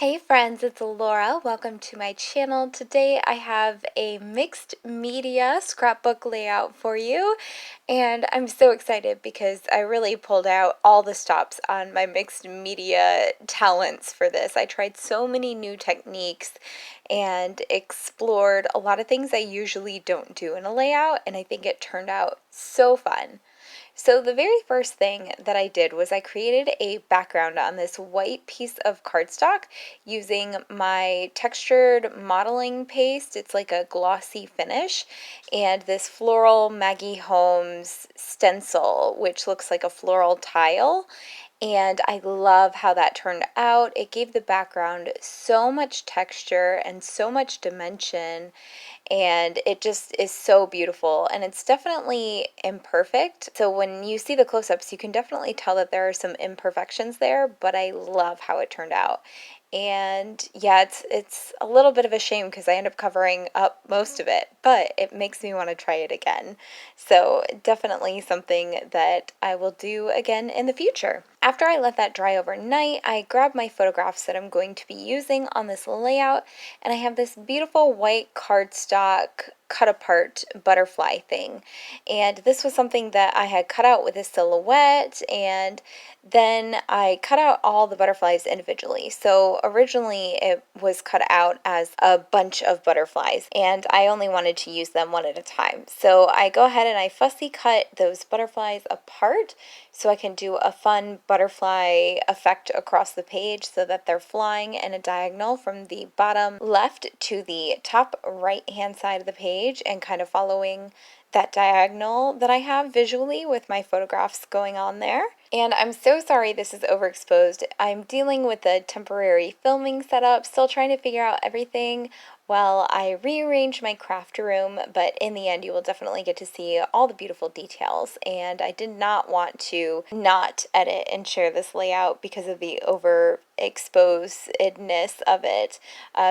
Hey friends, it's Laura. Welcome to my channel. Today I have a mixed media scrapbook layout for you, and I'm so excited because I really pulled out all the stops on my mixed media talents for this. I tried so many new techniques and explored a lot of things I usually don't do in a layout, and I think it turned out so fun. So the very first thing that I did was I created a background on this white piece of cardstock using my textured modeling paste. It's like a glossy finish, and this floral Maggie Holmes stencil, which looks like a floral tile. And I love how that turned out. It gave the background so much texture and so much dimension, and it just is so beautiful, and it's definitely imperfect. So when you see the close-ups, you can definitely tell that there are some imperfections there, but I love how it turned out. And yeah, it's a little bit of a shame because I end up covering up most of it, but it makes me want to try it again. So definitely something that I will do again in the future. After I let that dry overnight, I grabbed my photographs that I'm going to be using on this layout, and I have this beautiful white cardstock cut apart butterfly thing. And this was something that I had cut out with a silhouette, and then I cut out all the butterflies individually. So originally it was cut out as a bunch of butterflies, and I only wanted to use them one at a time. So I go ahead and I fussy cut those butterflies apart so I can do a fun butterfly effect across the page so that they're flying in a diagonal from the bottom left to the top right hand side of the page, and kind of following that diagonal that I have visually with my photographs going on there. And I'm so sorry this is overexposed. I'm dealing with a temporary filming setup, still trying to figure out everything while I rearrange my craft room, but in the end you will definitely get to see all the beautiful details. And I did not want to not edit and share this layout because of the overexposedness of it,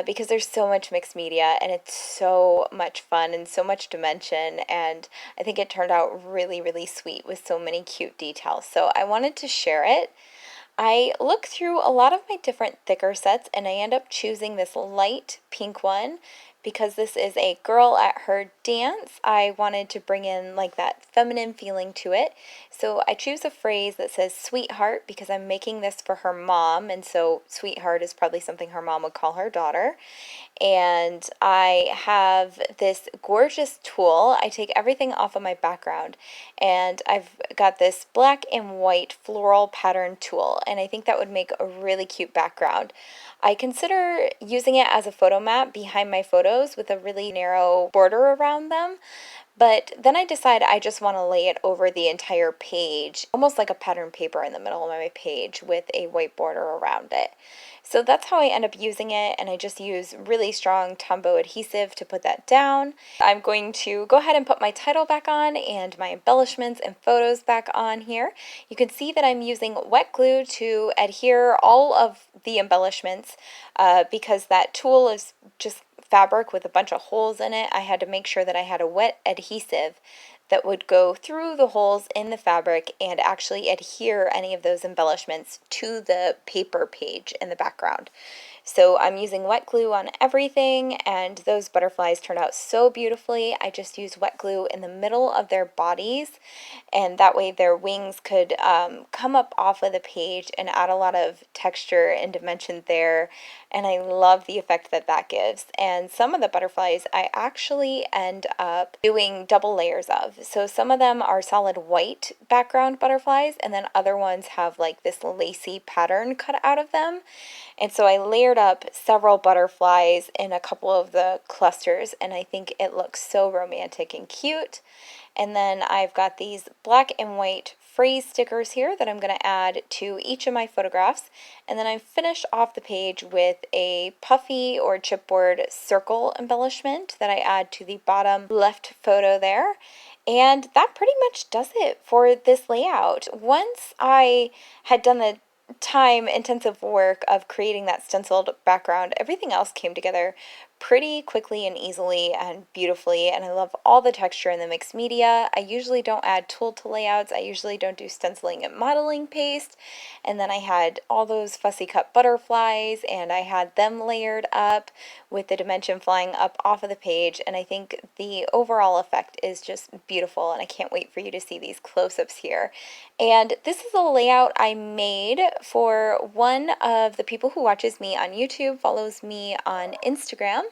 because there's so much mixed media and it's so much fun and so much dimension, and I think it turned out really, really sweet with so many cute details. So I wanted to share it. I looked through a lot of my different thicker sets, and I end up choosing this light pink one because this is a girl at her dance. I wanted to bring in like that feminine feeling to it. So I choose a phrase that says sweetheart because I'm making this for her mom, and so sweetheart is probably something her mom would call her daughter. And I have this gorgeous tool. I take everything off of my background, and I've got this black and white floral pattern tool, and I think that would make a really cute background. I consider using it as a photo map behind my photos with a really narrow border around them, but then I decide I just want to lay it over the entire page, almost like a pattern paper in the middle of my page with a white border around it. So that's how I end up using it, and I just use really strong Tombow adhesive to put that down. I'm going to go ahead and put my title back on and my embellishments and photos back on here. You can see that I'm using wet glue to adhere all of the embellishments because that tool is just fabric with a bunch of holes in it. I had to make sure that I had a wet adhesive that would go through the holes in the fabric and actually adhere any of those embellishments to the paper page in the background. So I'm using wet glue on everything, and those butterflies turned out so beautifully. I just used wet glue in the middle of their bodies, and that way their wings could come up off of the page and add a lot of texture and dimension there, and I love the effect that that gives. And some of the butterflies I actually end up doing double layers of. So some of them are solid white background butterflies, and then other ones have like this lacy pattern cut out of them. And so I layered up several butterflies in a couple of the clusters, and I think it looks so romantic and cute. And then I've got these black and white phrase stickers here that I'm going to add to each of my photographs. And then I finished off the page with a puffy or chipboard circle embellishment that I add to the bottom left photo there. And that pretty much does it for this layout. Once I had done the time intensive work of creating that stenciled background, everything else came together pretty quickly and easily and beautifully, and I love all the texture in the mixed media. I usually don't add tulle to layouts. I usually don't do stenciling and modeling paste. And then I had all those fussy cut butterflies, and I had them layered up with the dimension flying up off of the page, and I think the overall effect is just beautiful, and I can't wait for you to see these close-ups here. And this is a layout I made for one of the people who watches me on YouTube, follows me on Instagram,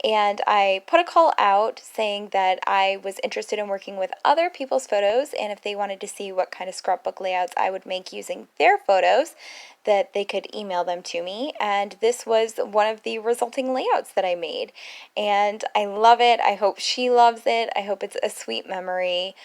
and I put a call out saying that I was interested in working with other people's photos, and if they wanted to see what kind of scrapbook layouts I would make using their photos, that they could email them to me, and this was one of the resulting layouts that I made, and I love it. I hope she loves it. I hope it's a sweet memory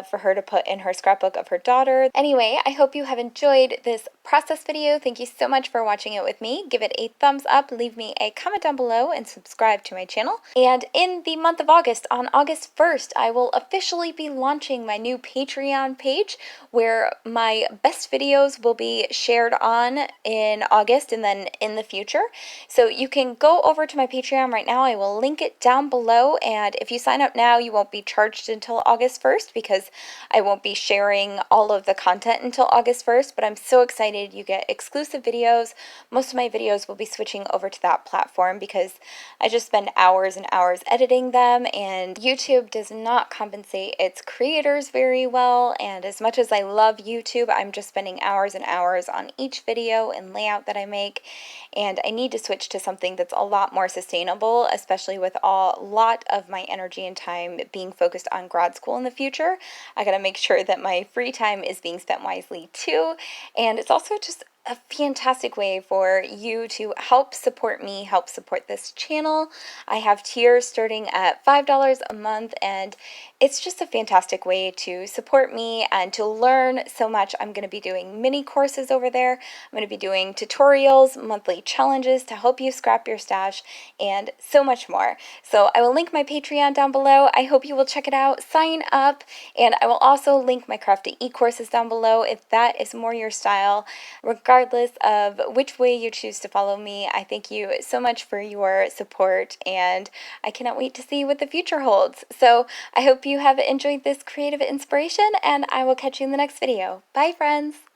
for her to put in her scrapbook of her daughter. Anyway, I hope you have enjoyed this process video. Thank you so much for watching it with me. Give it a thumbs up, leave me a comment down below, and subscribe to my channel. And in the month of August, on August 1st, I will officially be launching my new Patreon page where my best videos will be shared on in August and then in the future. So you can go over to my Patreon right now. I will link it down below, and if you sign up now, you won't be charged until August 1st because I won't be sharing all of the content until August 1st, but I'm so excited. You get exclusive videos. Most of my videos will be switching over to that platform because I just spend hours and hours editing them, and YouTube does not compensate its creators very well, and as much as I love YouTube, I'm just spending hours and hours on each video and layout that I make, and I need to switch to something that's a lot more sustainable, especially with a lot of my energy and time being focused on grad school in the future. I gotta make sure that my free time is being spent wisely too, and it's also just a fantastic way for you to help support me, help support this channel. I have tiers starting at $5 a month, and it's just a fantastic way to support me and to learn so much. I'm going to be doing mini courses over there. I'm going to be doing tutorials, monthly challenges to help you scrap your stash, and so much more. So I will link my Patreon down below. I hope you will check it out, sign up, and I will also link my Crafty e-courses down below if that is more your style. Regardless of which way you choose to follow me, I thank you so much for your support, and I cannot wait to see what the future holds. So I hope you have enjoyed this creative inspiration, and I will catch you in the next video. Bye, friends!